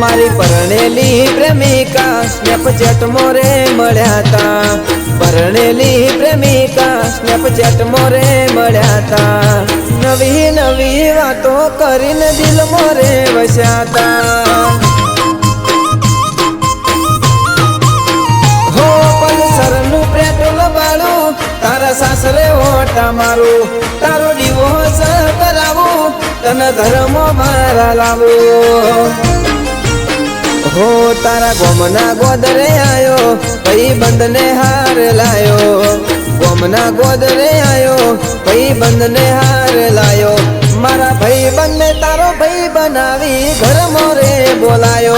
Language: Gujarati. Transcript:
મારી પરણેલી પ્રેમિકા સ્નેપચેટ મોરે મળ્યા તા પરણેલી પ્રેમિકા સ્નેપચેટ મોરે મળ્યા તા નવી નવી વાતો કરીને દિલ મોરે વસ્યા તા હો પલ્સરનું પેટ્રોલ બાળું તારા સાસરે ઓટા મારું તારો ડિવોર્સ કરાવું તને ઘરમાં મારા લાવું હો તારા ગોમના ગોદરે આયો ભાઈ બંધને હાર લાયો ગોમના ગોદરે આયો ભાઈ બંધને હાર લાયો મારા ભાઈ બંધને તારો ભાઈ બનાવી ઘર મોરે બોલાયો